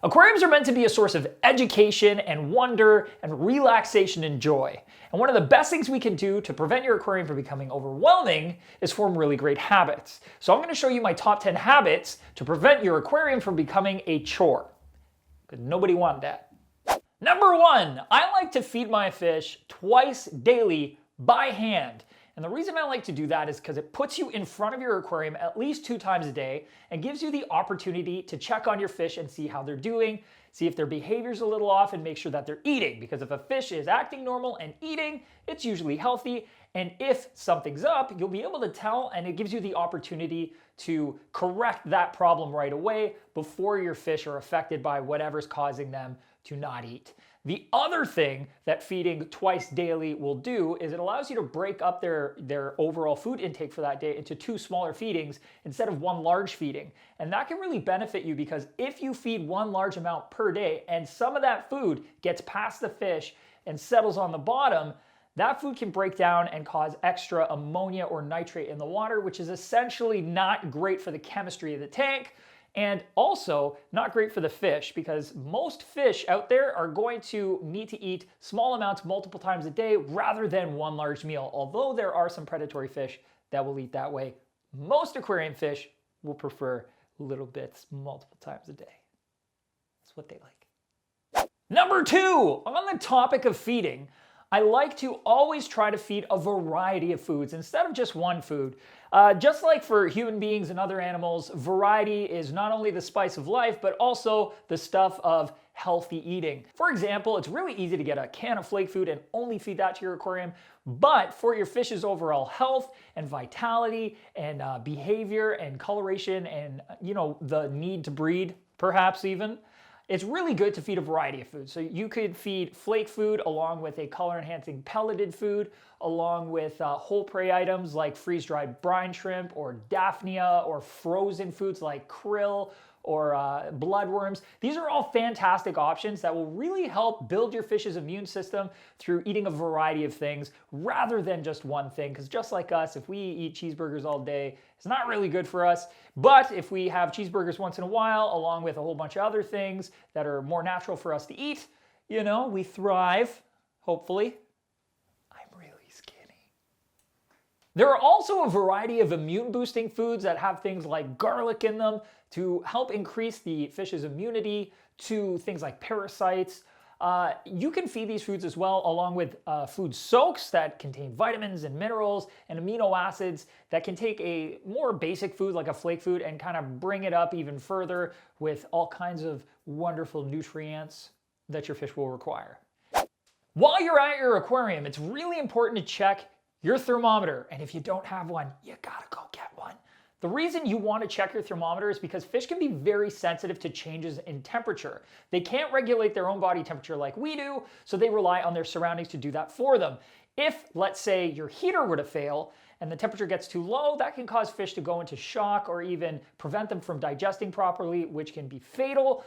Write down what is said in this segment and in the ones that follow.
Aquariums are meant to be a source of education and wonder and relaxation and joy. And one of the best things we can do to prevent your aquarium from becoming overwhelming is form really great habits. So I'm going to show you my top 10 habits to prevent your aquarium from becoming a chore. Because nobody wanted that. Number 1, I like to feed my fish twice daily by hand. And the reason I like to do that is because it puts you in front of your aquarium at least 2 times a day and gives you the opportunity to check on your fish and see how they're doing, see if their behavior's a little off, and make sure that they're eating. Because if a fish is acting normal and eating, it's usually healthy. And if something's up, you'll be able to tell, and it gives you the opportunity to correct that problem right away before your fish are affected by whatever's causing them to not eat. The other thing that feeding twice daily will do is it allows you to break up their overall food intake for that day into 2 smaller feedings instead of 1 large feeding. And that can really benefit you because if you feed 1 large amount per day and some of that food gets past the fish and settles on the bottom, that food can break down and cause extra ammonia or nitrate in the water, which is essentially not great for the chemistry of the tank. And also not great for the fish because most fish out there are going to need to eat small amounts multiple times a day rather than 1 large meal. Although there are some predatory fish that will eat that way, most aquarium fish will prefer little bits multiple times a day. That's what they like. Number 2, on the topic of feeding, I like to always try to feed a variety of foods instead of just 1 food. Just like for human beings and other animals, variety is not only the spice of life, but also the stuff of healthy eating. For example, it's really easy to get a can of flake food and only feed that to your aquarium, but for your fish's overall health and vitality and behavior and coloration and, the need to breed, perhaps even, it's really good to feed a variety of food. So you could feed flake food along with a color-enhancing pelleted food, along with whole prey items like freeze-dried brine shrimp or daphnia, or frozen foods like krill or bloodworms. These are all fantastic options that will really help build your fish's immune system through eating a variety of things rather than just 1 thing. Because just like us, if we eat cheeseburgers all day, it's not really good for us. But if we have cheeseburgers once in a while, along with a whole bunch of other things that are more natural for us to eat, we thrive, hopefully. I'm really skinny. There are also a variety of immune boosting foods that have things like garlic in them to help increase the fish's immunity to things like parasites. You can feed these foods as well along with food soaks that contain vitamins and minerals and amino acids that can take a more basic food like a flake food and kind of bring it up even further with all kinds of wonderful nutrients that your fish will require. While you're at your aquarium, it's really important to check your thermometer. And if you don't have one, you gotta go get one. The reason you want to check your thermometer is because fish can be very sensitive to changes in temperature. They can't regulate their own body temperature like we do, so they rely on their surroundings to do that for them. If, let's say, your heater were to fail and the temperature gets too low, that can cause fish to go into shock or even prevent them from digesting properly, which can be fatal.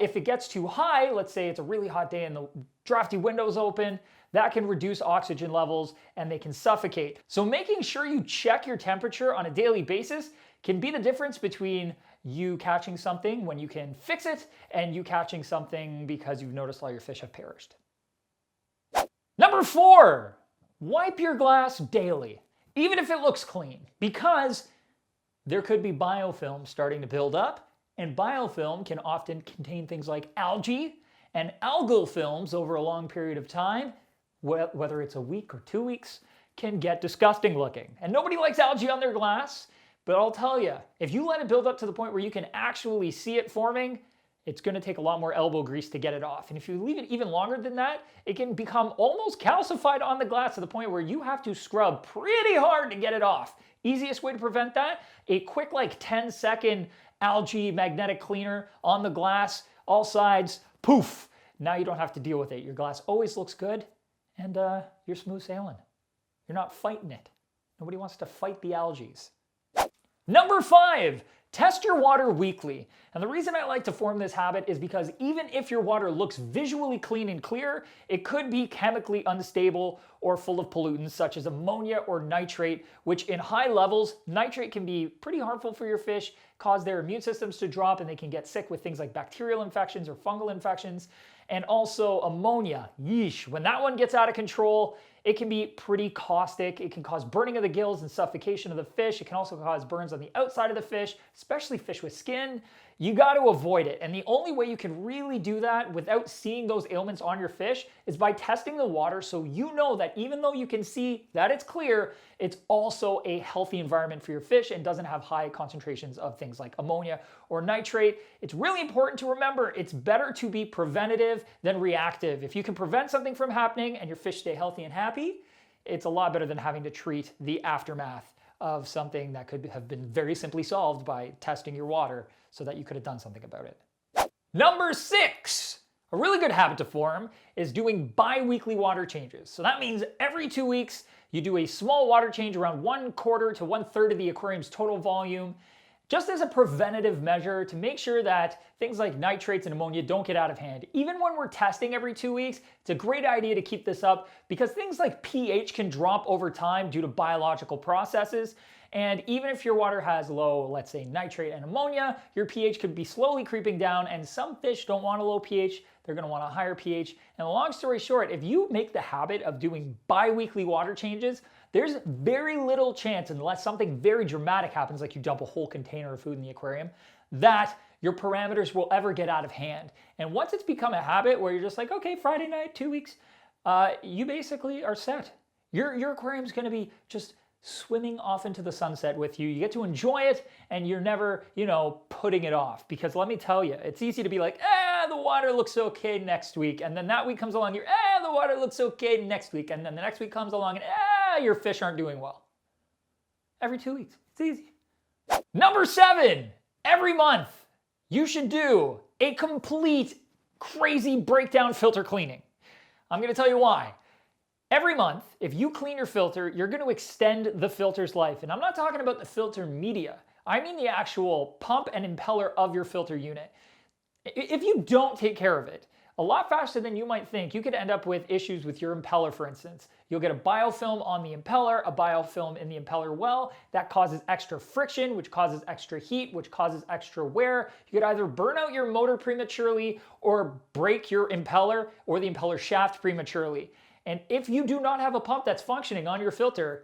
If it gets too high, let's say it's a really hot day and the drafty window's open, that can reduce oxygen levels and they can suffocate. So making sure you check your temperature on a daily basis can be the difference between you catching something when you can fix it and you catching something because you've noticed all your fish have perished. Number 4, wipe your glass daily, even if it looks clean, because there could be biofilm starting to build up, and biofilm can often contain things like algae, and algal films over a long period of time, whether it's a week or 2 weeks, can get disgusting looking. And nobody likes algae on their glass, but I'll tell you, if you let it build up to the point where you can actually see it forming, it's gonna take a lot more elbow grease to get it off. And if you leave it even longer than that, it can become almost calcified on the glass to the point where you have to scrub pretty hard to get it off. Easiest way to prevent that, a quick 10-second algae magnetic cleaner on the glass, all sides, poof. Now you don't have to deal with it. Your glass always looks good. And you're smooth sailing. You're not fighting it. Nobody wants to fight the algae. Number 5, Test your water weekly. And the reason I like to form this habit is because even if your water looks visually clean and clear, it could be chemically unstable or full of pollutants such as ammonia or nitrate, which in high levels, nitrate can be pretty harmful for your fish, cause their immune systems to drop, and they can get sick with things like bacterial infections or fungal infections. And also ammonia, yeesh, when that one gets out of control, it can be pretty caustic. It can cause burning of the gills and suffocation of the fish. It can also cause burns on the outside of the fish, especially fish with skin. You got to avoid it. And the only way you can really do that without seeing those ailments on your fish is by testing the water, so you know that even though you can see that it's clear, it's also a healthy environment for your fish and doesn't have high concentrations of things like ammonia or nitrate. It's really important to remember it's better to be preventative than reactive. If you can prevent something from happening and your fish stay healthy and happy, it's a lot better than having to treat the aftermath of something that could have been very simply solved by testing your water so that you could have done something about it. Number 6, a really good habit to form is doing bi-weekly water changes. So that means every 2 weeks, you do a small water change around 1/4 to 1/3 of the aquarium's total volume, just as a preventative measure to make sure that things like nitrates and ammonia don't get out of hand. Even when we're testing every 2 weeks, it's a great idea to keep this up because things like pH can drop over time due to biological processes. And even if your water has low, let's say, nitrate and ammonia, your pH could be slowly creeping down, and some fish don't want a low pH, they're gonna want a higher pH. And long story short, if you make the habit of doing bi-weekly water changes, there's very little chance, unless something very dramatic happens, like you dump a whole container of food in the aquarium, that your parameters will ever get out of hand. And once it's become a habit where you're just like, okay, Friday night, 2 weeks, you basically are set. Your aquarium's gonna be just swimming off into the sunset with you. You get to enjoy it, and you're never, putting it off. Because let me tell you, it's easy to be like, the water looks okay next week. And then that week comes along, you're, the water looks okay next week. And then the next week comes along, and your fish aren't doing well. Every 2 weeks, it's easy. Number 7, every month, you should do a complete crazy breakdown filter cleaning. I'm gonna tell you why. Every month, if you clean your filter, you're going to extend the filter's life. And I'm not talking about the filter media. I mean the actual pump and impeller of your filter unit. If you don't take care of it, a lot faster than you might think, you could end up with issues with your impeller, for instance. You'll get a biofilm on the impeller, a biofilm in the impeller well. That causes extra friction, which causes extra heat, which causes extra wear. You could either burn out your motor prematurely or break your impeller or the impeller shaft prematurely. And if you do not have a pump that's functioning on your filter's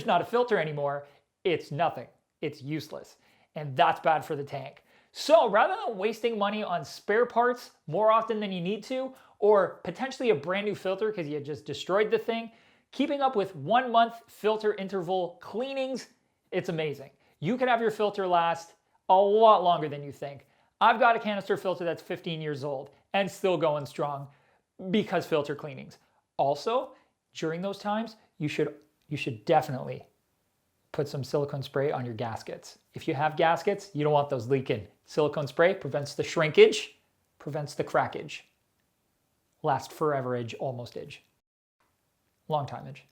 not a filter anymore. It's nothing. It's useless. And that's bad for the tank. So rather than wasting money on spare parts more often than you need to, or potentially a brand new filter because you just destroyed the thing, keeping up with 1 month filter interval cleanings, it's amazing. You can have your filter last a lot longer than you think. I've got a canister filter that's 15 years old and still going strong, because filter cleanings. Also, during those times, you should definitely put some silicone spray on your gaskets. If you have gaskets, you don't want those leaking. Silicone spray prevents the shrinkage, prevents the crackage. Last forever-age, almost-age. Long time-age.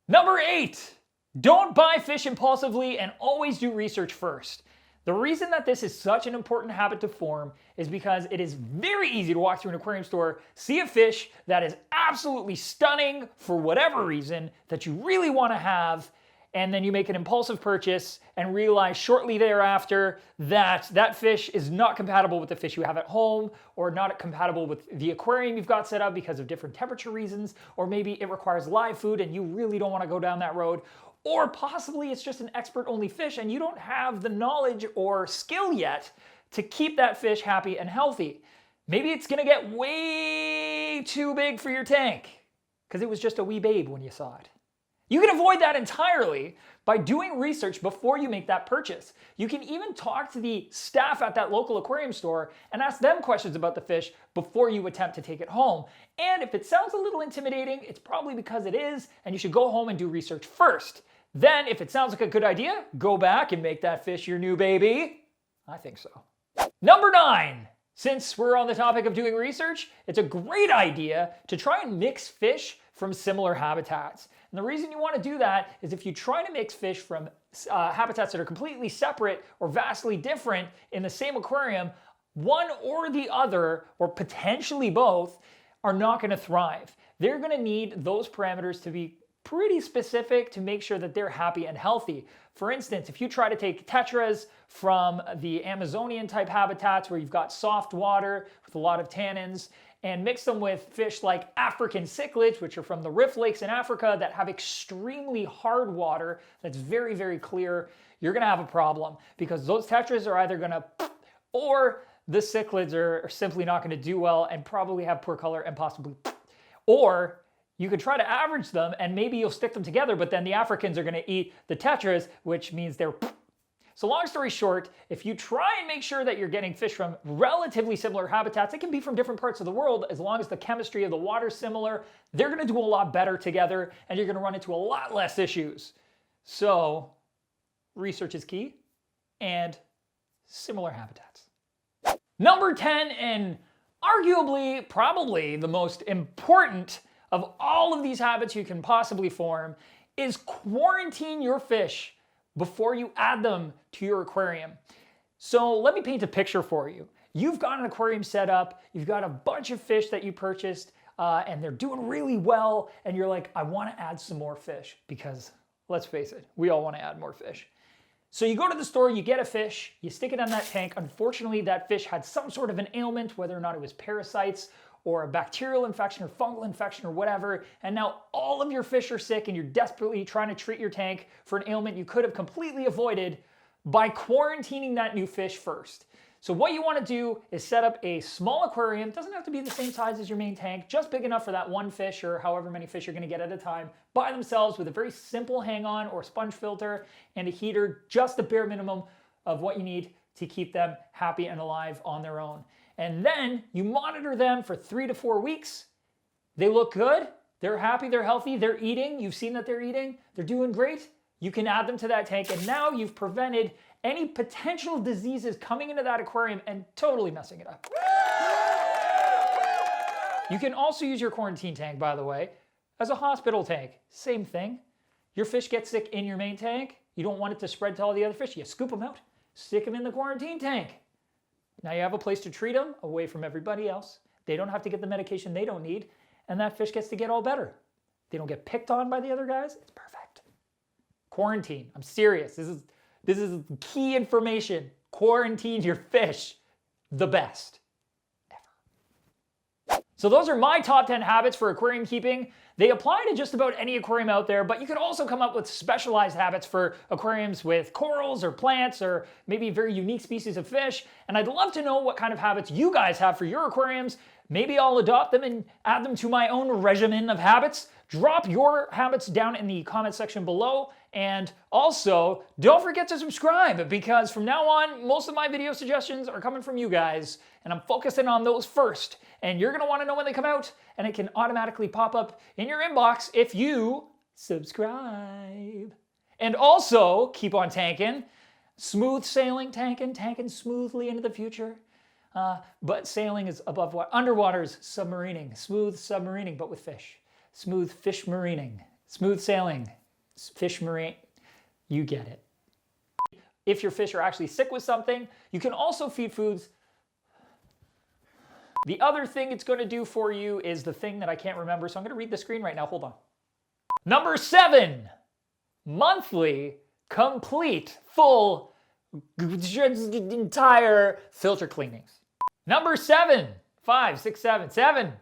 Number 8, don't buy fish impulsively and always do research first. The reason that this is such an important habit to form is because it is very easy to walk through an aquarium store, see a fish that is absolutely stunning for whatever reason that you really want to have, and then you make an impulsive purchase and realize shortly thereafter that that fish is not compatible with the fish you have at home, or not compatible with the aquarium you've got set up because of different temperature reasons, or maybe it requires live food and you really don't want to go down that road. Or possibly it's just an expert-only fish and you don't have the knowledge or skill yet to keep that fish happy and healthy. Maybe it's gonna get way too big for your tank because it was just a wee babe when you saw it. You can avoid that entirely by doing research before you make that purchase. You can even talk to the staff at that local aquarium store and ask them questions about the fish before you attempt to take it home. And if it sounds a little intimidating, it's probably because it is, and you should go home and do research first. Then, if it sounds like a good idea, go back and make that fish your new baby. I think so. Number 9. Since we're on the topic of doing research, it's a great idea to try and mix fish from similar habitats. And the reason you want to do that is if you try to mix fish from habitats that are completely separate or vastly different in the same aquarium, one or the other, or potentially both, are not going to thrive. They're going to need those parameters to be pretty specific to make sure that they're happy and healthy. For instance, if you try to take tetras from the Amazonian type habitats where you've got soft water with a lot of tannins and mix them with fish like African cichlids, which are from the Rift Lakes in Africa that have extremely hard water that's very, very clear, you're gonna have a problem because those tetras are either gonna or the cichlids are simply not gonna do well and probably have poor color and possibly or you could try to average them and maybe you'll stick them together, but then the Africans are gonna eat the tetras, which means they're so long story short, if you try and make sure that you're getting fish from relatively similar habitats, it can be from different parts of the world, as long as the chemistry of the water is similar, they're gonna do a lot better together and you're gonna run into a lot less issues. So research is key and similar habitats. Number 10, and arguably probably the most important of all of these habits you can possibly form, is quarantine your fish before you add them to your aquarium. So let me paint a picture for you. You've got an aquarium set up, you've got a bunch of fish that you purchased, and they're doing really well, and you're like, I want to add some more fish, because let's face it, we all want to add more fish. So you go to the store, you get a fish, you stick it in that tank. Unfortunately, that fish had some sort of an ailment, whether or not it was parasites or a bacterial infection or fungal infection or whatever, and now all of your fish are sick and you're desperately trying to treat your tank for an ailment you could have completely avoided by quarantining that new fish first. So what you want to do is set up a small aquarium. It doesn't have to be the same size as your main tank, just big enough for that one fish or however many fish you're going to get at a time by themselves, with a very simple hang-on or sponge filter and a heater, just the bare minimum of what you need to keep them happy and alive on their own. And then you monitor them for 3 to 4 weeks. They look good, they're happy, they're healthy, they're eating, you've seen that they're eating, they're doing great. You can add them to that tank, and now you've prevented any potential diseases coming into that aquarium and totally messing it up. You can also use your quarantine tank, by the way, as a hospital tank. Same thing. Your fish get sick in your main tank, you don't want it to spread to all the other fish, you scoop them out, stick them in the quarantine tank. Now you have a place to treat them away from everybody else. They don't have to get the medication they don't need, and that fish gets to get all better. They don't get picked on by the other guys. It's perfect. Quarantine. I'm serious. This is key information. Quarantine your fish. The best ever. So those are my top 10 habits for aquarium keeping. They apply to just about any aquarium out there, but you could also come up with specialized habits for aquariums with corals or plants or maybe very unique species of fish. And I'd love to know what kind of habits you guys have for your aquariums. Maybe I'll adopt them and add them to my own regimen of habits. Drop your habits down in the comment section below. And also, don't forget to subscribe, because from now on, most of my video suggestions are coming from you guys, and I'm focusing on those first. And you're gonna wanna know when they come out, and it can automatically pop up in your inbox if you subscribe. And also, keep on tanking. Smooth sailing, tanking smoothly into the future. But sailing is above water. Underwater is submarining. Smooth submarining, but with fish. Smooth fish marining. Smooth sailing. Fish marine. You get it. If your fish are actually sick with something, you can also feed foods. The other thing it's going to do for you is the thing that I can't remember, so I'm going to read the screen right now. Hold on. Number 7, monthly, complete, full, entire filter cleanings. Number 7, 5, 6, 7, 7.